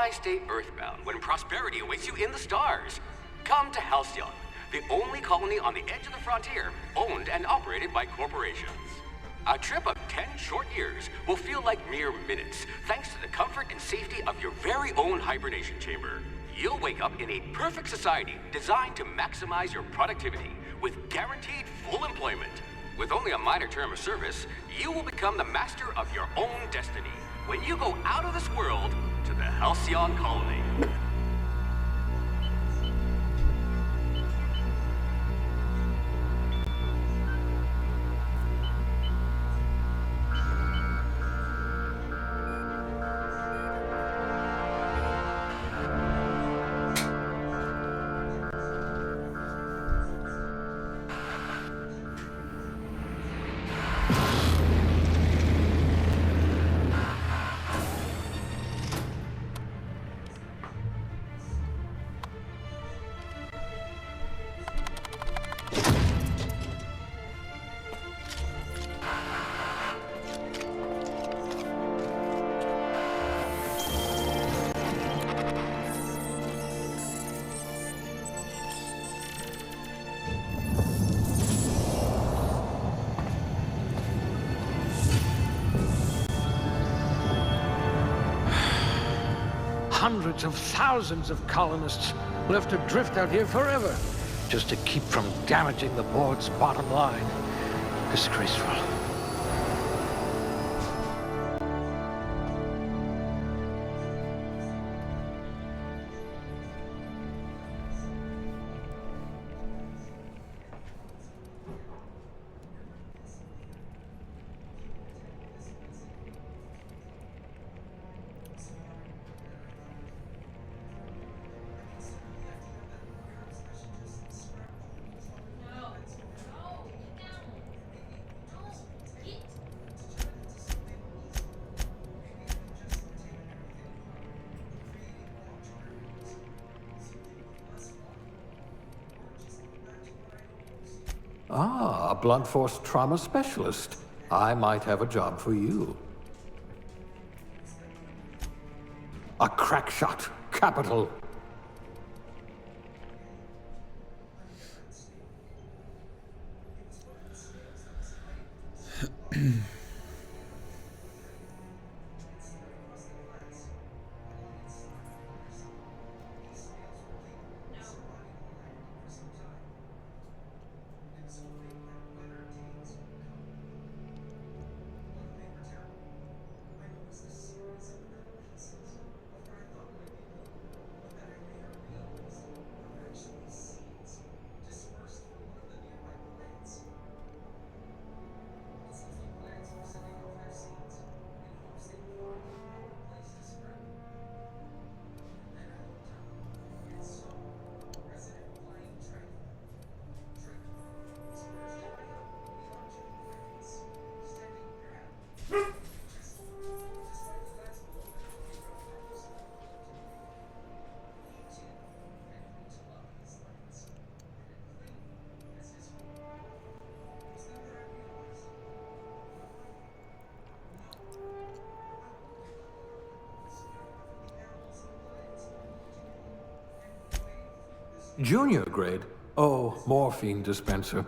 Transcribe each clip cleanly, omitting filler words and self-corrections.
Why stay earthbound when prosperity awaits you in the stars? Come to Halcyon, the only colony on the edge of the frontier, owned and operated by corporations. A trip of 10 short years will feel like mere minutes, thanks to the comfort and safety of your very own hibernation chamber. You'll wake up in a perfect society designed to maximize your productivity with guaranteed full employment. With only a minor term of service, you will become the master of your own destiny when you go out of this world to the Halcyon colony. Hundreds of thousands of colonists left adrift out here forever, just to keep from damaging the board's bottom line. Disgraceful. Ah, a blunt force trauma specialist. I might have a job for you. A crack shot. Capital. Junior grade? Oh, morphine dispenser.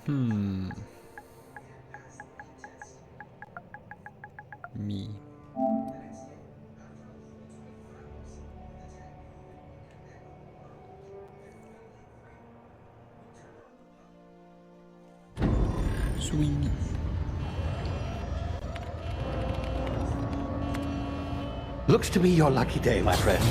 Me. Sweet. Looks to be your lucky day, my friend.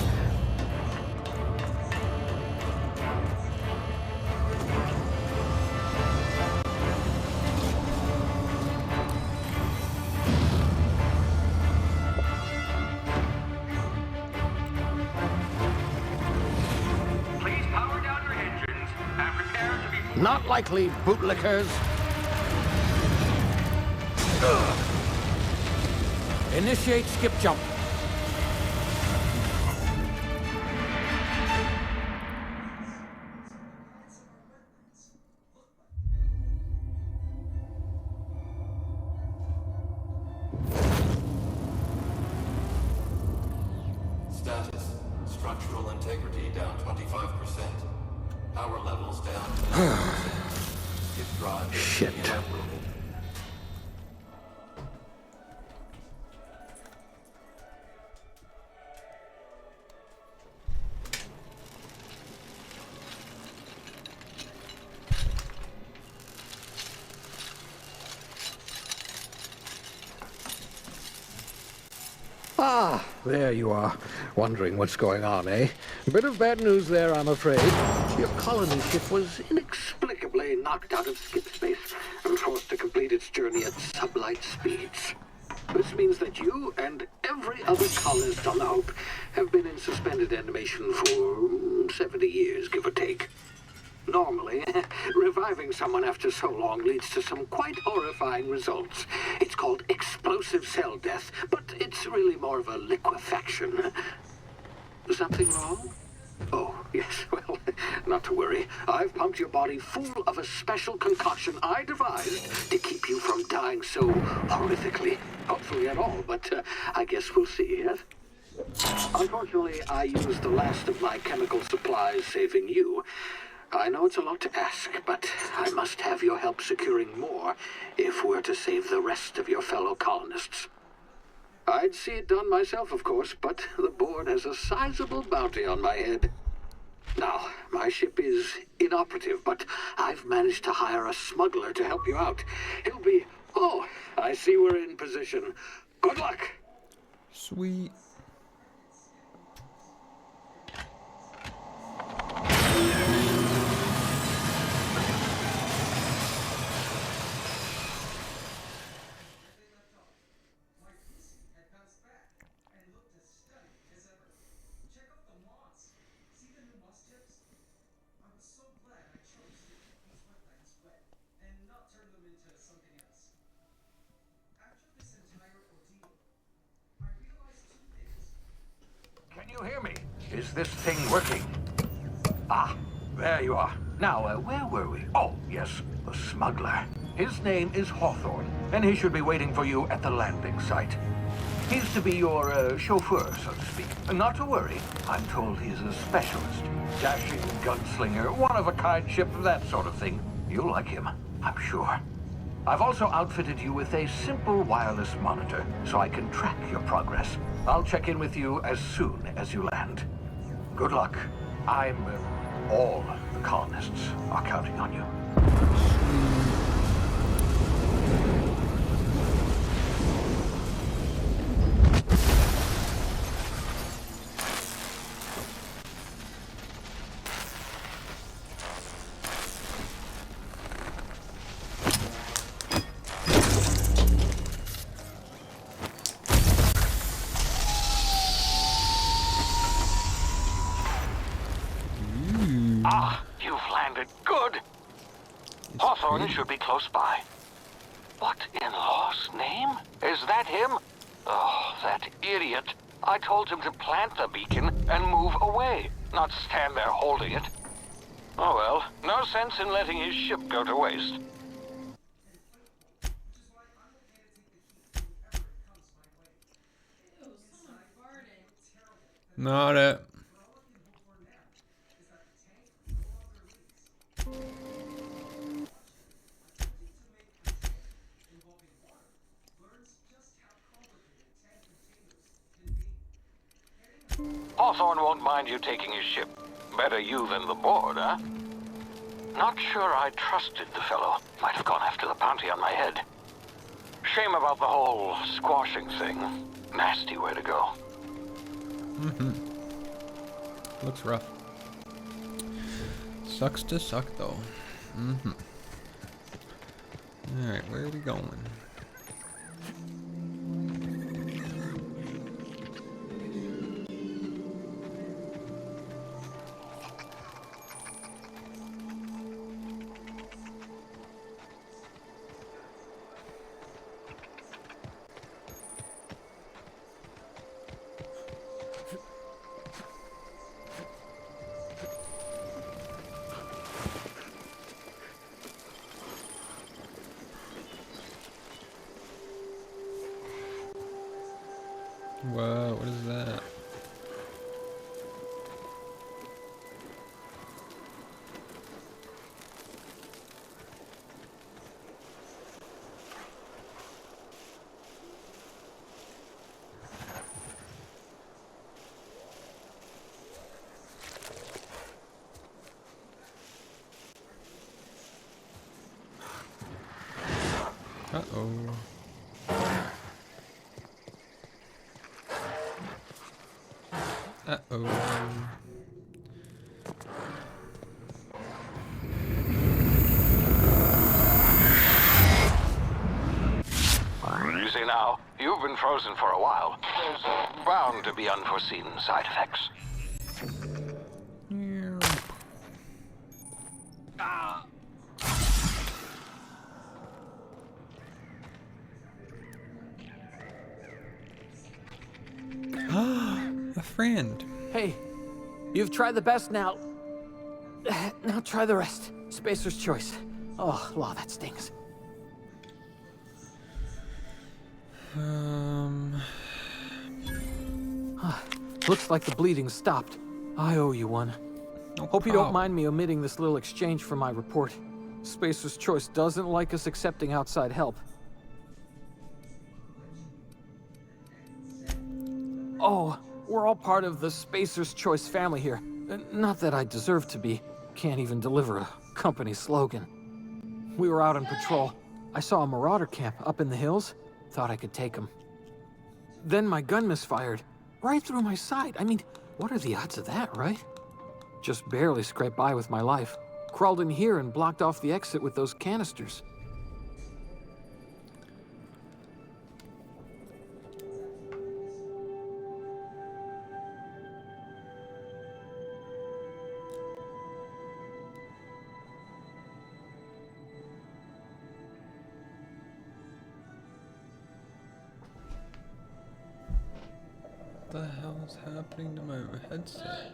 Please power down your engines and prepare to be... Not likely, bootlickers. Initiate skip jump. Status. Structural integrity down 25%. Power levels down to 90%. If drive is Shit. uprooted. Ah, there you are. Wondering what's going on, eh? Bit of bad news there, I'm afraid. Your colony ship was inexplicably knocked out of skip space and forced to complete its journey at sublight speeds. This means that you and every other colonist on the Hope have been in suspended animation for 70 years, give or take. Normally, reviving someone after so long leads to some quite horrifying results. It's called explosive cell death, but it's really more of a liquefaction. Something wrong? Oh, yes, well, not to worry. I've pumped your body full of a special concoction I devised to keep you from dying so horrifically. Hopefully at all, but I guess we'll see, yes? Unfortunately, I used the last of my chemical supplies saving you. I know it's a lot to ask, but I must have your help securing more if we're to save the rest of your fellow colonists. I'd see it done myself, of course, but the board has a sizable bounty on my head. Now, my ship is inoperative, but I've managed to hire a smuggler to help you out. He'll be... Oh, I see we're in position. Good luck! Sweet. Can you hear me? Is this thing working? Ah, there you are. Now, where were we? Oh, yes, the smuggler. His name is Hawthorne, and he should be waiting for you at the landing site. He's to be your chauffeur, so to speak. Not to worry. I'm told he's a specialist. Dashing gunslinger, one-of-a-kind ship, that sort of thing. You'll like him, I'm sure. I've also outfitted you with a simple wireless monitor, so I can track your progress. I'll check in with you as soon as you land. Good luck. All the colonists are counting on you. Ah, you've landed. Good. Hawthorne should be close by. What in law's name? Is that him? Oh, that idiot. I told him to plant the beacon and move away, not stand there holding it. Oh well, no sense in letting his ship go to waste. Not it. Hawthorne won't mind you taking his ship. Better you than the board, huh? Not sure I trusted the fellow. Might have gone after the bounty on my head. Shame about the whole squashing thing. Nasty way to go. Looks rough. Sucks to suck, though. Alright, where are we going? Whoa, what is that? Uh-oh. Uh-oh. Easy now. You've been frozen for a while. There's bound to be unforeseen side effects. A friend. Hey, you've tried the best now. Now try the rest. Spacer's choice. Oh, law, that stings. Looks like the bleeding stopped. I owe you one. No Hope you don't problem. mind me omitting this little exchange from my report. Spacer's choice doesn't like us accepting outside help. Oh, we're all part of the Spacer's Choice family here. Not that I deserve to be. Can't even deliver a company slogan. We were out on patrol. I saw a marauder camp up in the hills. Thought I could take them. Then my gun misfired. Right through my side. I mean, what are the odds of that, right? Just barely scraped by with my life. Crawled in here and blocked off the exit with those canisters. What the hell is happening to my headset?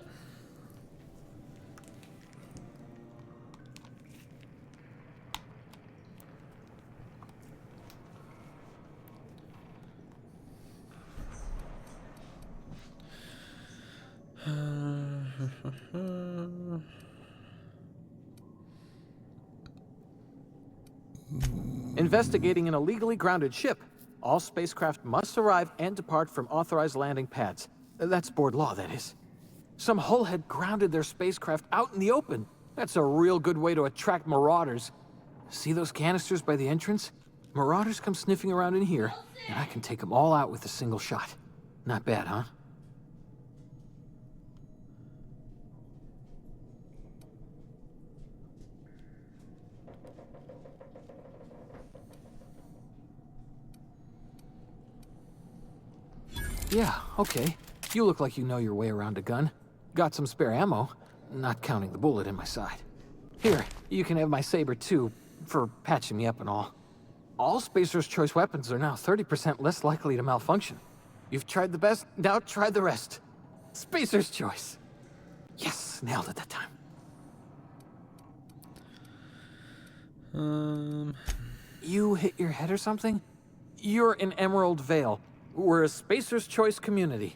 Investigating an illegally grounded ship. All spacecraft must arrive and depart from authorized landing pads. That's board law, that is. Some hull had grounded their spacecraft out in the open. That's a real good way to attract marauders. See those canisters by the entrance? Marauders come sniffing around in here, and I can take them all out with a single shot. Not bad, huh? Yeah, okay. You look like you know your way around a gun. Got some spare ammo, not counting the bullet in my side. Here, you can have my saber too, for patching me up and all. All Spacer's Choice weapons are now 30% less likely to malfunction. You've tried the best, now try the rest. Spacer's Choice. Yes, nailed it that time. You hit your head or something? You're in Emerald Vale. We're a Spacer's Choice community.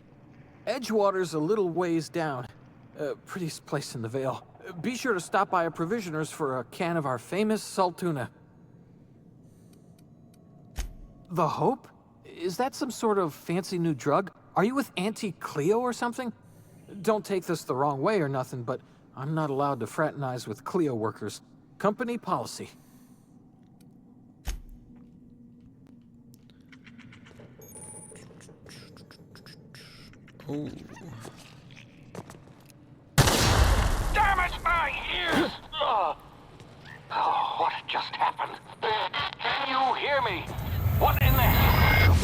Edgewater's a little ways down. Prettiest place in the Vale. Be sure to stop by a provisioner's for a can of our famous salt tuna. The Hope? Is that some sort of fancy new drug? Are you with Auntie Cleo or something? Don't take this the wrong way or nothing, but I'm not allowed to fraternize with Clio workers. Company policy. Oh. Damn it, my ears! Oh, what just happened? Can you hear me? What in the hell?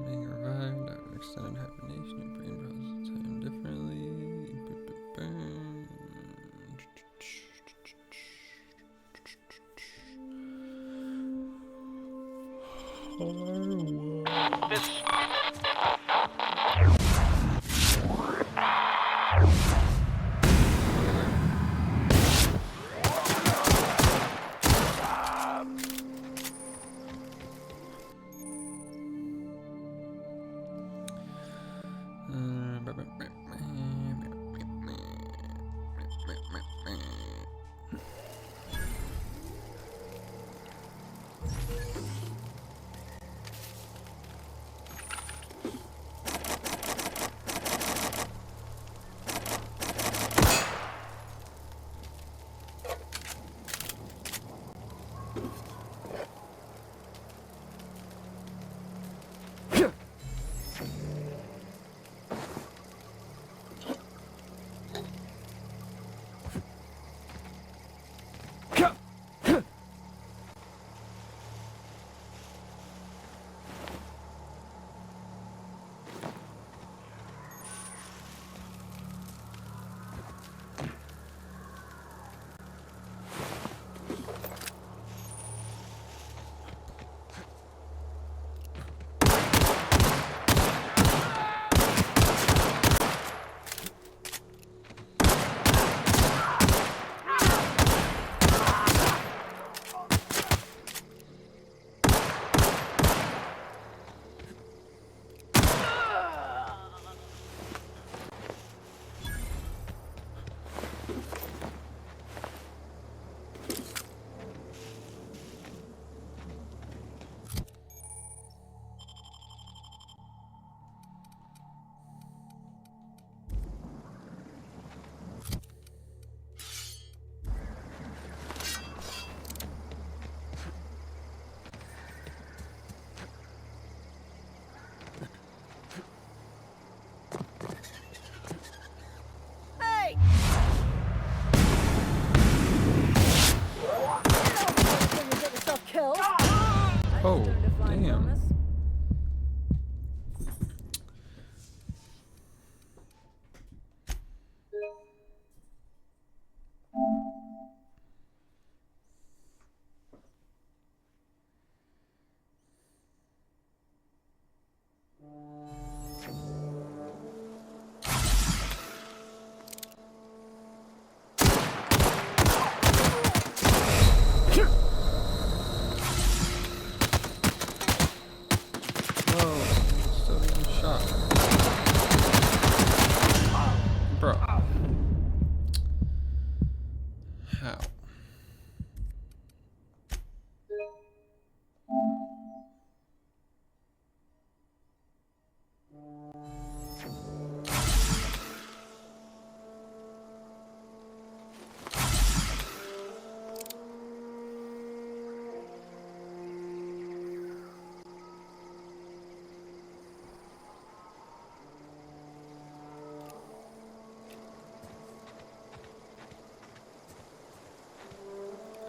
Being revived after extended hibernation, your brain processes time differently. This... Oh, damn. Still getting shot. Bro. How?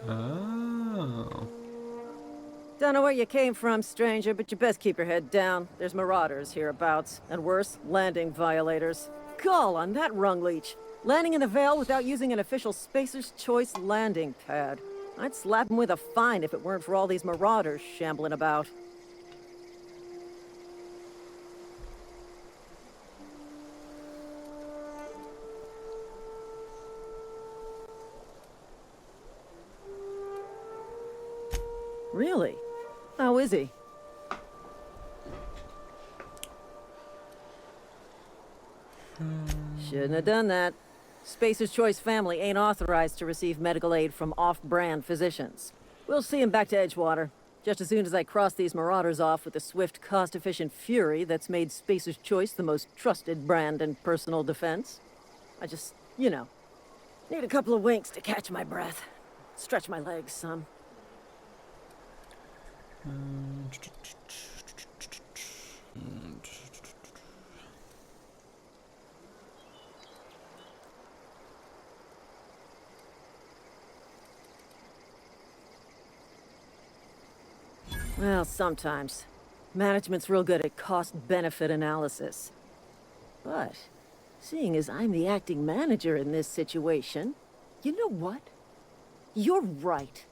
Oh. Don't know where you came from, stranger, but you best keep your head down. There's marauders hereabouts, and worse, landing violators. Call on that rung leech. Landing in the Vale without using an official Spacer's Choice landing pad. I'd slap him with a fine if it weren't for all these marauders shambling about. Really? How is he? Shouldn't have done that. Spacer's Choice family ain't authorized to receive medical aid from off-brand physicians. We'll see him back to Edgewater. Just as soon as I cross these marauders off with the swift, cost-efficient fury that's made Spacer's Choice the most trusted brand in personal defense, I just, need a couple of winks to catch my breath. Stretch my legs some. Well, sometimes. Management's real good at cost-benefit analysis. But, seeing as I'm the acting manager in this situation, you know what? You're right.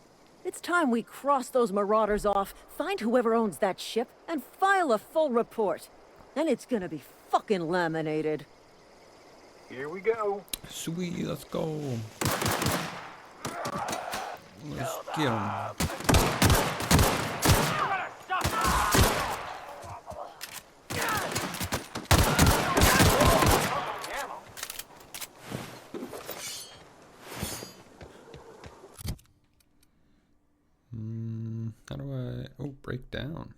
It's time we cross those marauders off, find whoever owns that ship, and file a full report. Then it's gonna be fucking laminated. Here we go. Sweet, let's go. Let's get 'em. How do I... Oh, break down.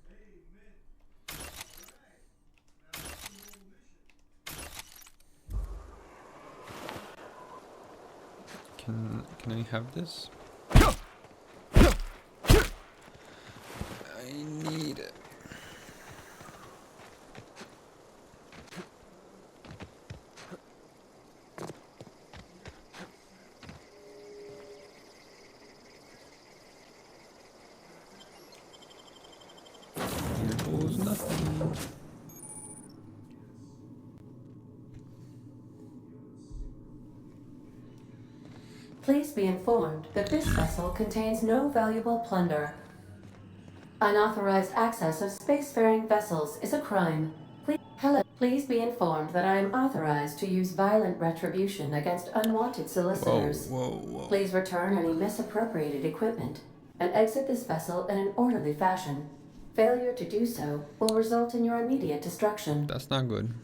Can I have this? I need it. Here goes nothing. Please be informed that this vessel contains no valuable plunder. Unauthorized access of spacefaring vessels is a crime. Please be informed that I am authorized to use violent retribution against unwanted solicitors. Whoa. Please return any misappropriated equipment and exit this vessel in an orderly fashion. Failure to do so will result in your immediate destruction. That's not good.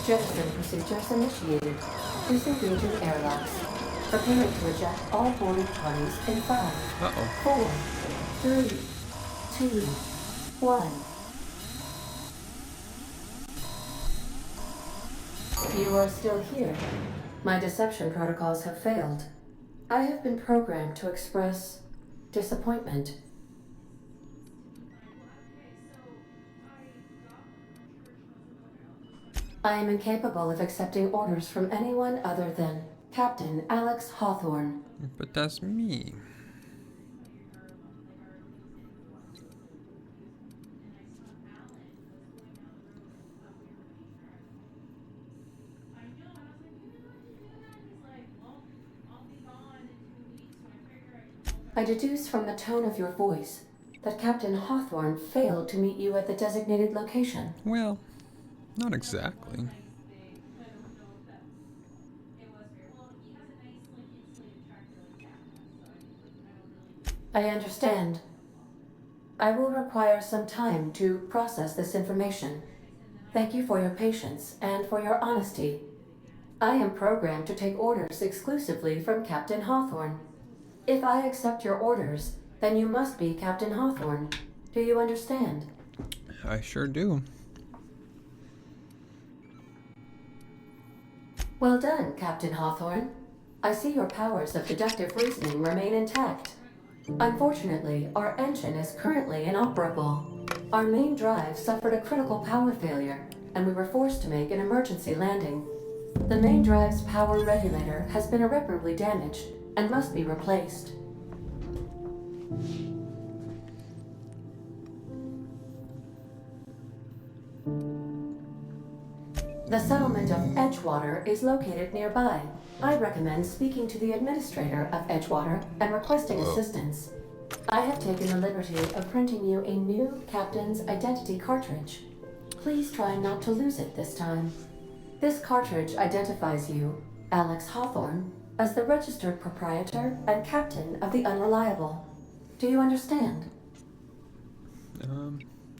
Jettison procedures initiated. Disengaging airlocks. Preparing to eject all boarding parties in 5, Uh-oh. 4, 3, 2, 1. You are still here. My deception protocols have failed. I have been programmed to express disappointment. I am incapable of accepting orders from anyone other than Captain Alex Hawthorne. But that's me. I deduce from the tone of your voice that Captain Hawthorne failed to meet you at the designated location. Well, not exactly. I understand. I will require some time to process this information. Thank you for your patience and for your honesty. I am programmed to take orders exclusively from Captain Hawthorne. If I accept your orders, then you must be Captain Hawthorne. Do you understand? I sure do. Well done, Captain Hawthorne. I see your powers of deductive reasoning remain intact. Unfortunately, our engine is currently inoperable. Our main drive suffered a critical power failure, and we were forced to make an emergency landing. The main drive's power regulator has been irreparably damaged and must be replaced. The settlement of Edgewater is located nearby. I recommend speaking to the administrator of Edgewater and requesting assistance. I have taken the liberty of printing you a new captain's identity cartridge. Please try not to lose it this time. This cartridge identifies you, Alex Hawthorne, as the registered proprietor and captain of the Unreliable. Do you understand?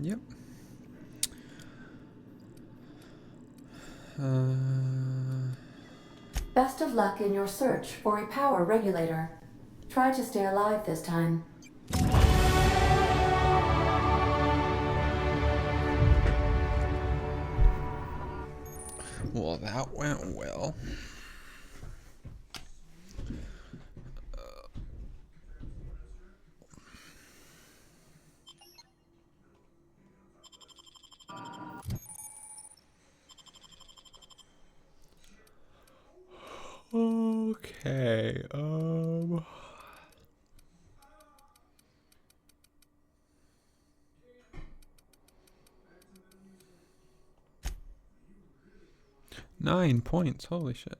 Yep. Best of luck in your search for a power regulator. Try to stay alive this time. Well, that went well. Okay, 9 points, holy shit.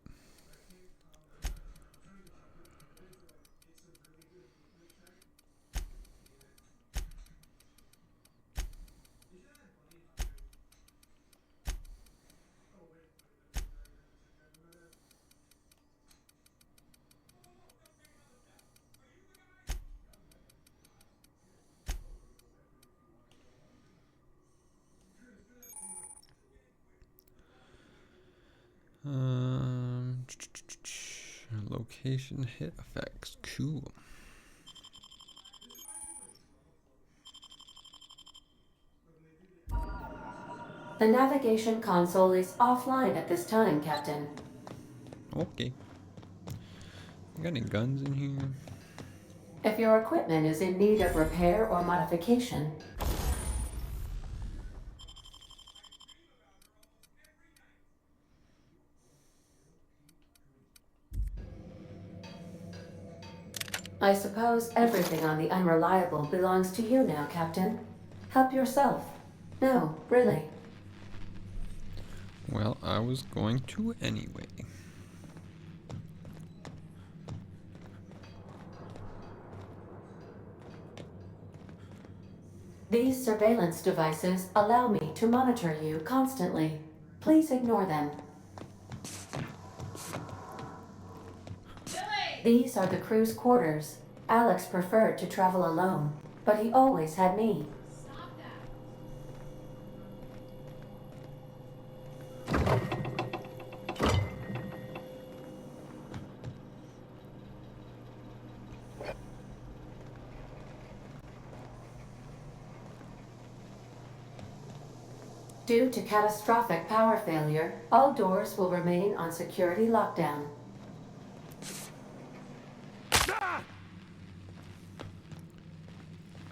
Location hit effects, cool. The navigation console is offline at this time, Captain. Okay. Got any guns in here? If your equipment is in need of repair or modification, I suppose everything on the Unreliable belongs to you now, Captain. Help yourself. No, really. Well, I was going to anyway. These surveillance devices allow me to monitor you constantly. Please ignore them. These are the crew's quarters. Alex preferred to travel alone, but he always had me. Due to catastrophic power failure, all doors will remain on security lockdown.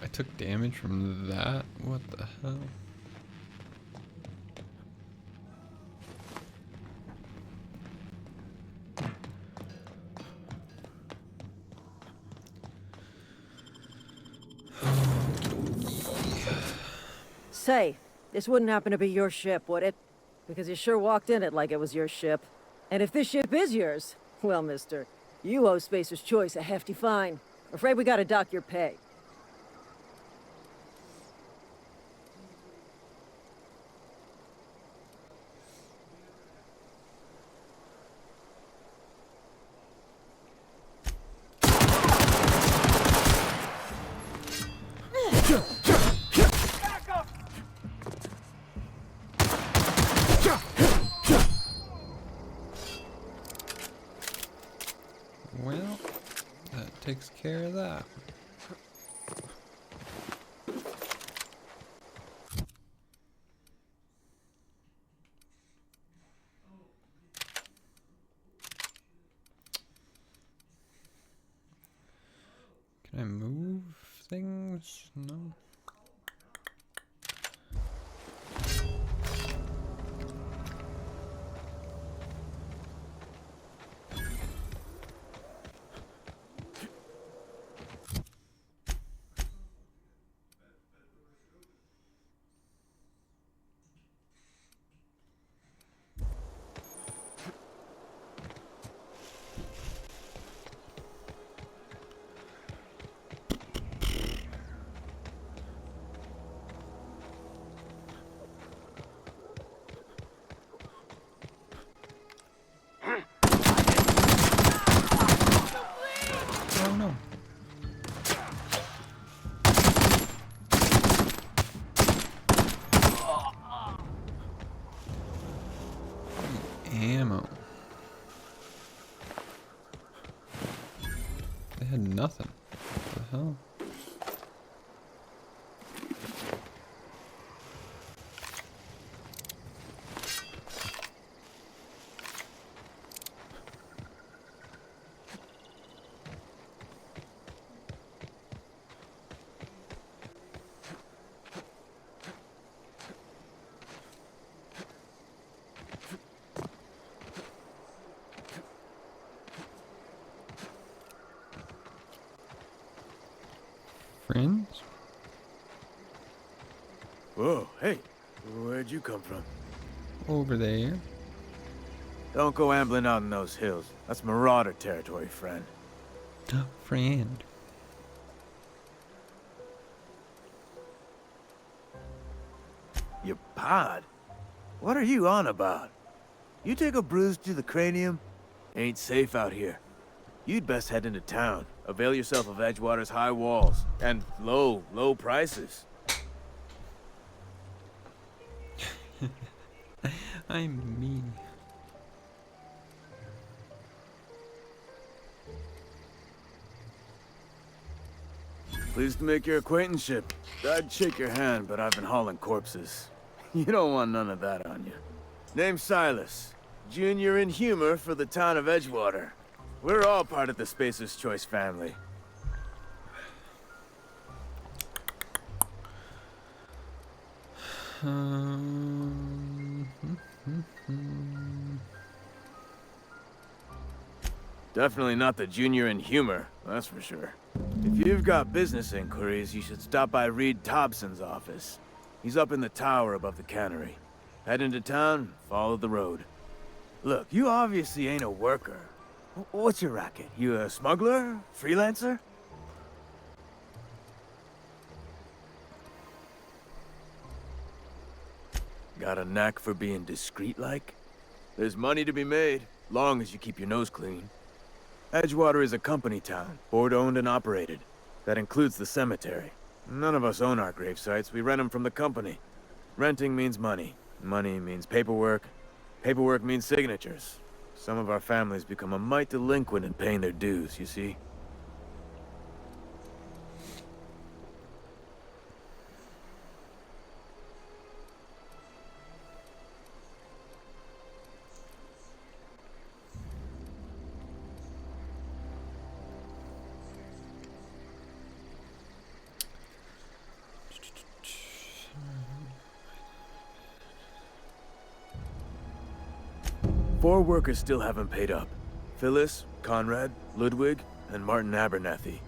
I took damage from that? What the hell? Say, this wouldn't happen to be your ship, would it? Because you sure walked in it like it was your ship. And if this ship is yours, well, mister, you owe Spacer's Choice a hefty fine. Afraid we gotta dock your pay. Well, that takes care of that. Can I move things? No. nothing. What the hell? Friends? Whoa, hey, where'd you come from? Over there. Don't go ambling out in those hills. That's marauder territory, friend. Friend. Your pod? What are you on about? You take a bruise to the cranium? Ain't safe out here. You'd best head into town. Avail yourself of Edgewater's high walls. And low prices. I'm mean. Pleased to make your acquaintanceship. I'd shake your hand, but I've been hauling corpses. You don't want none of that on you. Name's Silas. Junior in humor for the town of Edgewater. We're all part of the Spacer's Choice family. Definitely not the junior in humor, that's for sure. If you've got business inquiries, you should stop by Reed Thompson's office. He's up in the tower above the cannery. Head into town, follow the road. Look, you obviously ain't a worker. What's your racket? You a smuggler? Freelancer? Got a knack for being discreet-like? There's money to be made, long as you keep your nose clean. Edgewater is a company town, board-owned and operated. That includes the cemetery. None of us own our grave sites, we rent them from the company. Renting means money. Money means paperwork. Paperwork means signatures. Some of our families become a mite delinquent in paying their dues, you see? Four workers still haven't paid up. Phyllis, Conrad, Ludwig, and Martin Abernathy.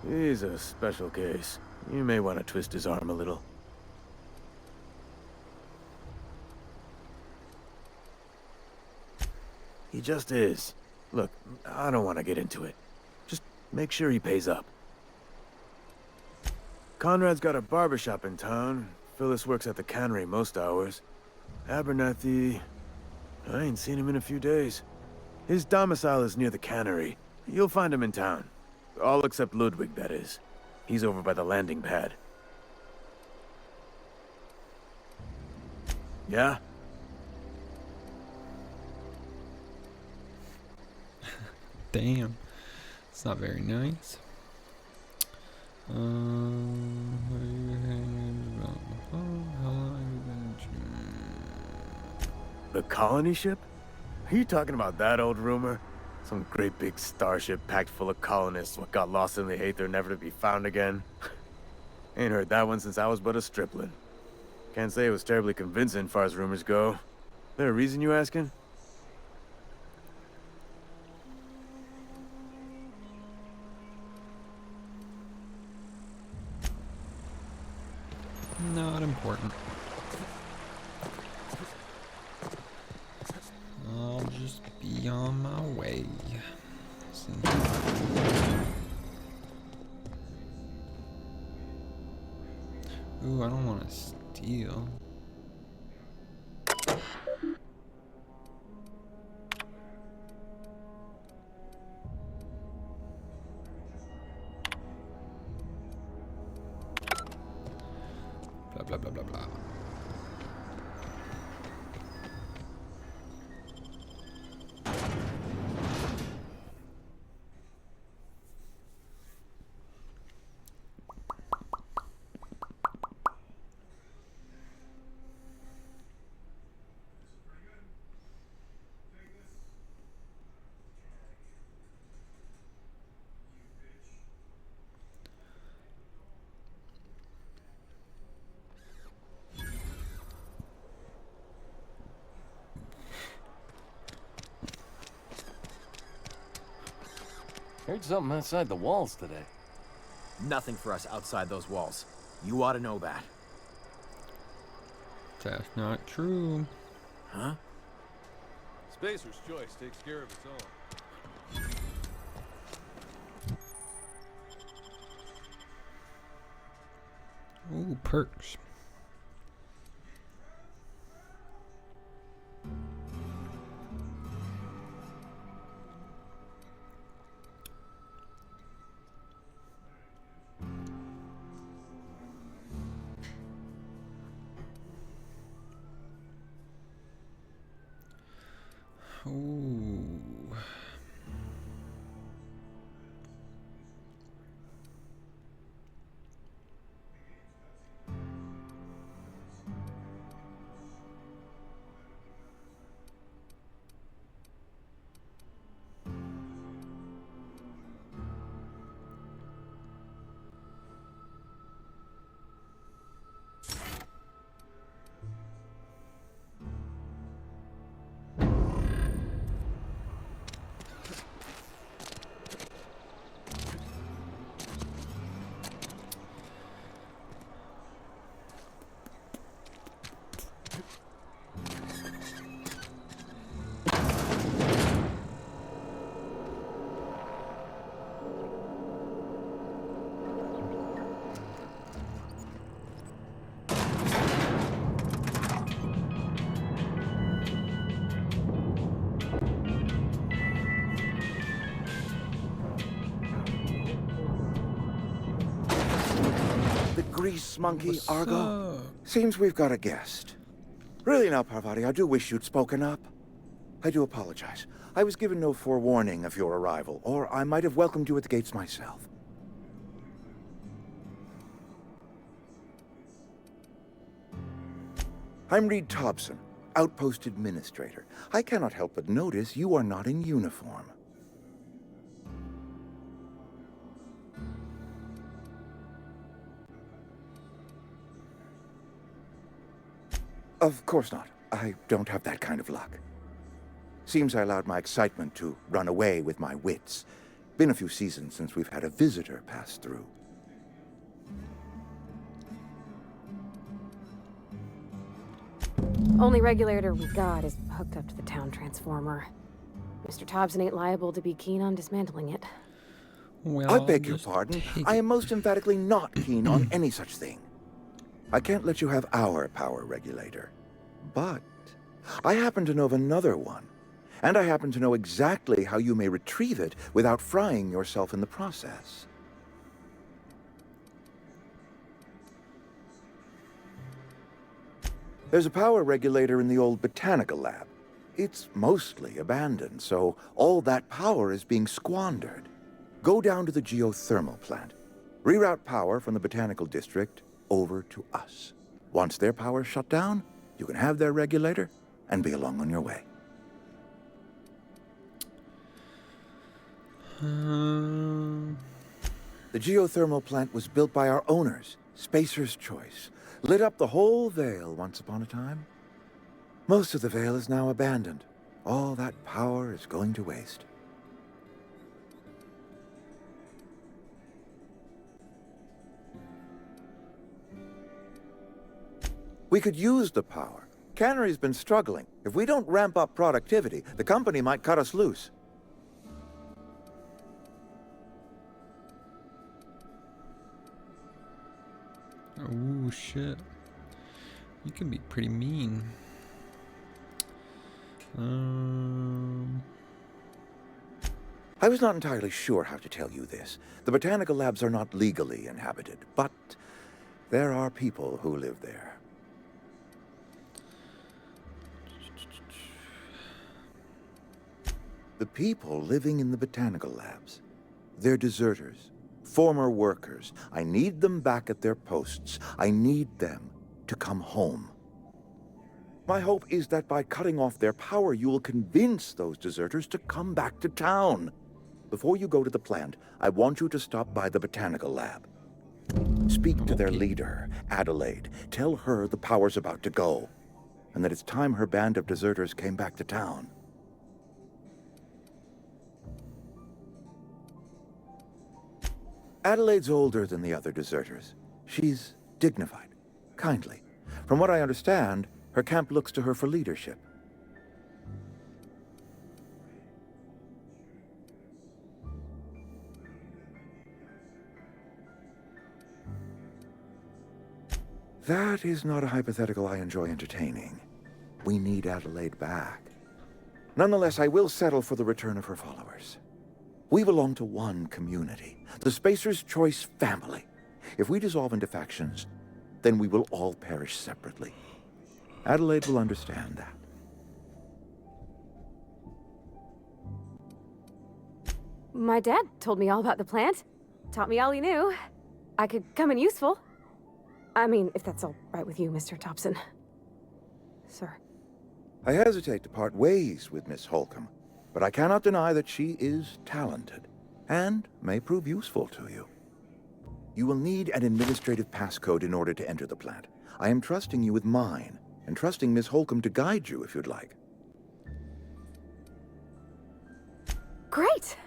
He's a special case. You may want to twist his arm a little. He just is. Look, I don't want to get into it. Just make sure he pays up. Conrad's got a barbershop in town. Phyllis works at the cannery most hours. Abernathy... I ain't seen him in a few days. His domicile is near the cannery. You'll find him in town. All except Ludwig, that is. He's over by the landing pad. Yeah? Damn. It's not very nice. The colony ship? Are you talking about that old rumor? Some great big starship packed full of colonists what got lost in the aether never to be found again? Ain't heard that one since I was but a stripling. Can't say it was terribly convincing far as rumors go. There a reason you asking? Not important. I'll just be on my way. Ooh, I don't want to steal. Blah, blah, blah, blah, blah. Heard something outside the walls today. Nothing for us outside those walls. You ought to know that. That's not true. Huh? Spacer's Choice takes care of its own. Ooh, perks. Ooh. Grease monkey, What's Argo? up? Seems we've got a guest. Really now, Parvati, I do wish you'd spoken up. I do apologize. I was given no forewarning of your arrival, or I might have welcomed you at the gates myself. I'm Reed Thompson, Outpost Administrator. I cannot help but notice you are not in uniform. Of course not. I don't have that kind of luck. Seems I allowed my excitement to run away with my wits. Been a few seasons since we've had a visitor pass through. Only regulator we got is hooked up to the town transformer. Mr. Thompson ain't liable to be keen on dismantling it. Well, I beg your pardon. I am most emphatically not keen on any such thing. I can't let you have our power regulator. But I happen to know of another one. And I happen to know exactly how you may retrieve it without frying yourself in the process. There's a power regulator in the old botanical lab. It's mostly abandoned, so all that power is being squandered. Go down to the geothermal plant. Reroute power from the botanical district over to us. Once their power's shut down, you can have their regulator and be along on your way. The geothermal plant was built by our owners, Spacer's Choice. Lit up the whole Vale once upon a time. Most of the Vale is now abandoned. All that power is going to waste. We could use the power. Cannery's been struggling. If we don't ramp up productivity, the company might cut us loose. Oh shit. You can be pretty mean. I was not entirely sure how to tell you this. The botanical labs are not legally inhabited, but there are people who live there. The people living in the botanical labs, they're deserters, former workers. I need them back at their posts. I need them to come home. My hope is that by cutting off their power, you will convince those deserters to come back to town. Before you go to the plant, I want you to stop by the botanical lab. Speak to their leader, Adelaide. Tell her the power's about to go, and that it's time her band of deserters came back to town. Adelaide's older than the other deserters. She's dignified, kindly. From what I understand, her camp looks to her for leadership. That is not a hypothetical I enjoy entertaining. We need Adelaide back. Nonetheless, I will settle for the return of her followers. We belong to one community, the Spacer's Choice family. If we dissolve into factions, then we will all perish separately. Adelaide will understand that. My dad told me all about the plant. Taught me all he knew. I could come in useful. I mean, if that's all right with you, Mr. Thompson. Sir. I hesitate to part ways with Miss Holcomb, but I cannot deny that she is talented, and may prove useful to you. You will need an administrative passcode in order to enter the plant. I am trusting you with mine, and trusting Miss Holcomb to guide you if you'd like. Great!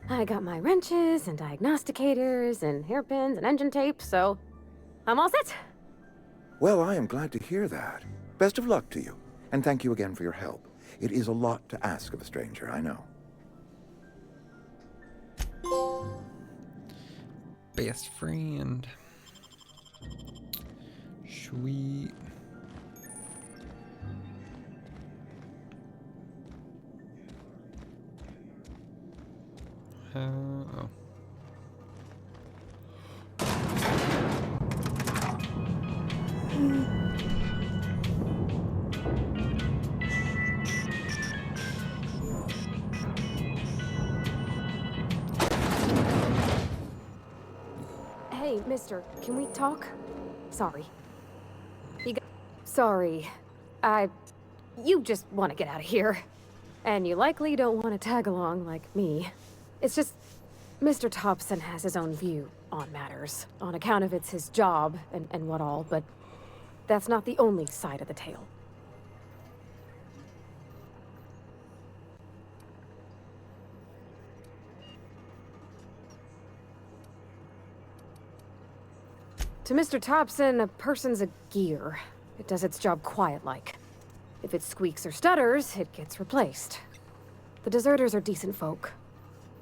I got my wrenches and diagnosticators and hairpins and engine tape, so I'm all set. Well, I am glad to hear that. Best of luck to you, and thank you again for your help. It is a lot to ask of a stranger, I know. Best friend. Sweet. Oh. Hey, mister, can we talk? Sorry. Sorry. You just want to get out of here. And you likely don't want to tag along like me. It's just, Mr. Thompson has his own view on matters, on account of it's his job and what all, but that's not the only side of the tale. To Mr. Thompson, a person's a gear. It does its job quiet-like. If it squeaks or stutters, it gets replaced. The deserters are decent folk.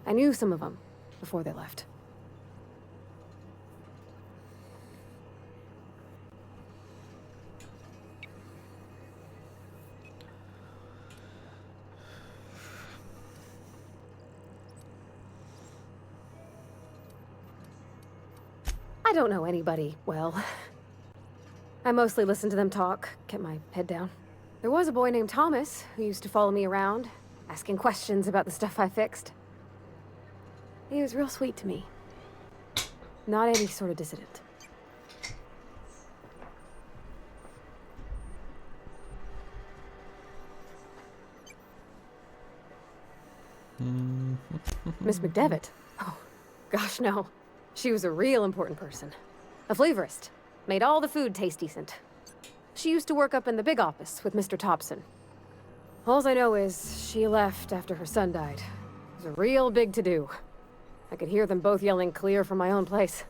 I knew some of them before they left. I don't know anybody well. I mostly listen to them talk, kept my head down. There was a boy named Thomas who used to follow me around, asking questions about the stuff I fixed. He was real sweet to me. Not any sort of dissident. Miss McDevitt? Oh, gosh, no. She was a real important person. A flavorist. Made all the food taste decent. She used to work up in the big office with Mr. Thompson. All I know is she left after her son died. It was a real big to-do. I could hear them both yelling clear from my own place.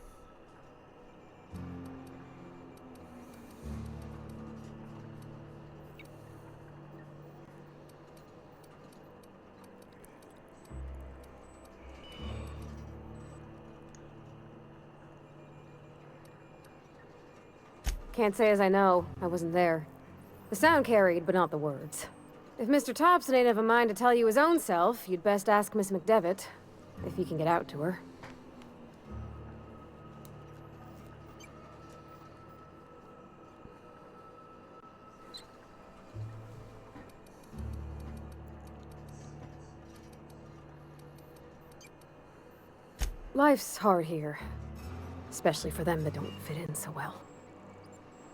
Can't say as I know. I wasn't there. The sound carried, but not the words. If Mr. Thompson ain't of a mind to tell you his own self, you'd best ask Miss McDevitt, if you can get out to her. Life's hard here, especially for them that don't fit in so well.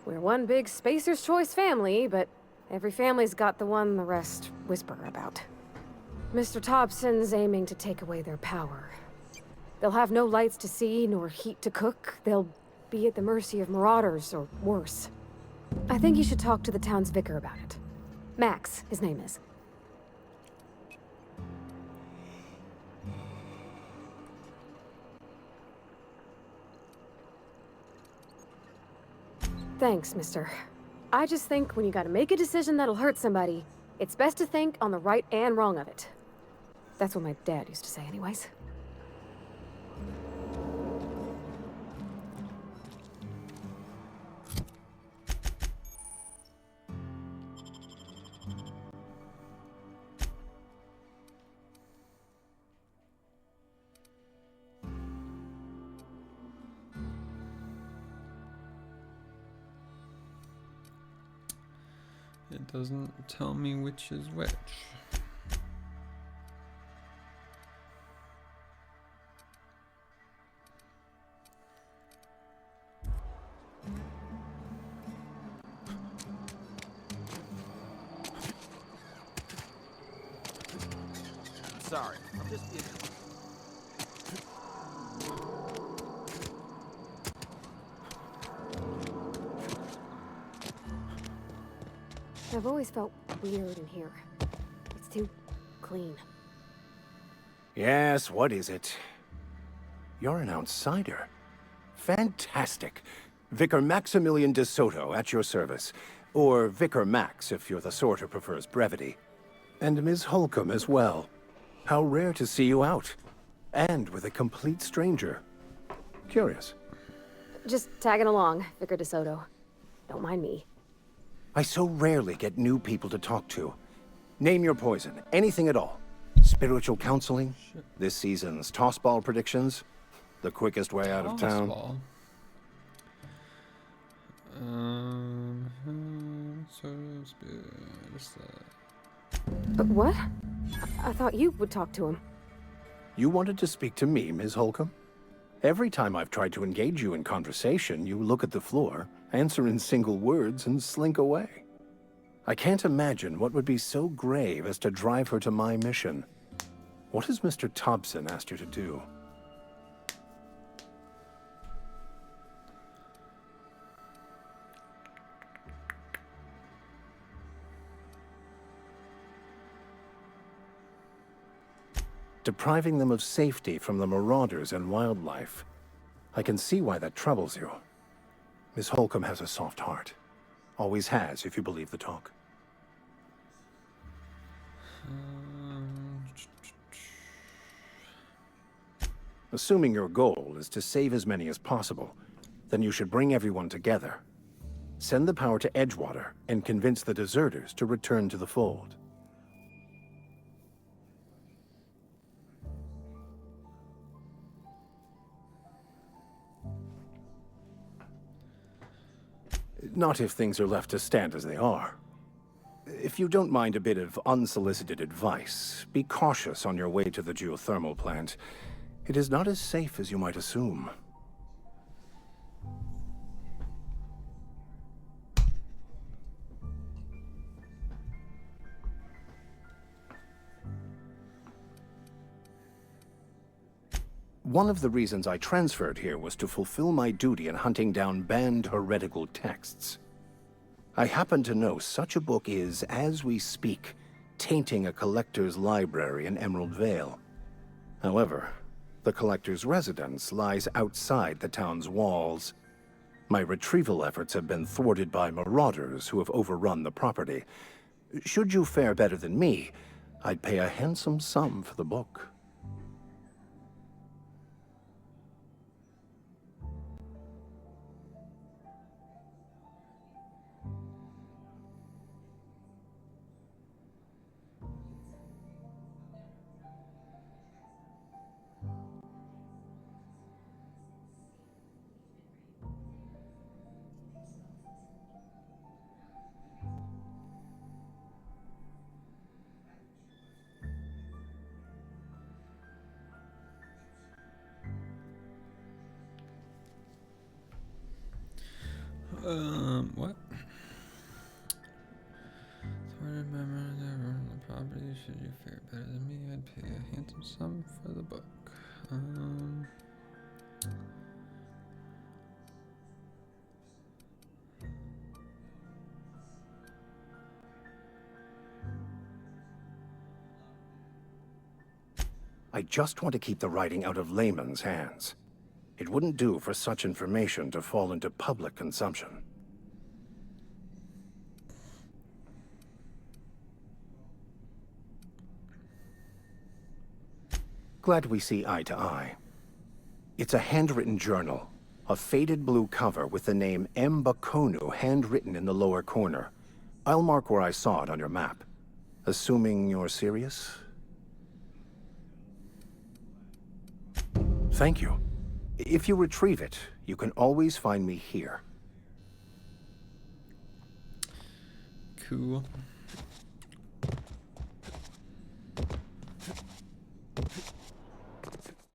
We're one big Spacer's Choice family, but every family's got the one the rest whisper about. Mr. Thompson's aiming to take away their power. They'll have no lights to see, nor heat to cook. They'll be at the mercy of marauders, or worse. I think you should talk to the town's vicar about it. Max, his name is. Thanks, mister. I just think when you gotta make a decision that'll hurt somebody, it's best to think on the right and wrong of it. That's what my dad used to say anyways. It doesn't tell me which is which. Sorry, I'm just being... I've always felt weird in here. It's too clean. Yes, what is it? You're an outsider. Fantastic. Vicar Maximilian de Soto at your service. Or Vicar Max, if you're the sort who prefers brevity. And Ms. Holcomb as well. How rare to see you out. And with a complete stranger. Curious. Just tagging along, Vicar de Soto. Don't mind me. I so rarely get new people to talk to. Name your poison, anything at all. Spiritual counseling, this season's tossball predictions, the quickest way out of town. But what? I thought you would talk to him. You wanted to speak to me, Ms. Holcomb? Every time I've tried to engage you in conversation, you look at the floor, answer in single words, and slink away. I can't imagine what would be so grave as to drive her to my mission. What has Mr. Thompson asked you to do? Depriving them of safety from the marauders and wildlife. I can see why that troubles you. Miss Holcomb has a soft heart. Always has, if you believe the talk. Assuming your goal is to save as many as possible, then you should bring everyone together. Send the power to Edgewater and convince the deserters to return to the fold. Not if things are left to stand as they are. If you don't mind a bit of unsolicited advice, be cautious on your way to the geothermal plant. It is not as safe as you might assume. One of the reasons I transferred here was to fulfill my duty in hunting down banned heretical texts. I happen to know such a book is, as we speak, tainting a collector's library in Emerald Vale. However, the collector's residence lies outside the town's walls. My retrieval efforts have been thwarted by marauders who have overrun the property. Should you fare better than me, I'd pay a handsome sum for the book. What? Thwarted by murder on the property. Should you fare better than me, I'd pay a handsome sum for the book. I just want to keep the writing out of layman's hands. It wouldn't do for such information to fall into public consumption. Glad we see eye to eye. It's a handwritten journal. A faded blue cover with the name M. Bakonu handwritten in the lower corner. I'll mark where I saw it on your map. Assuming you're serious? Thank you. If you retrieve it, you can always find me here. Cool.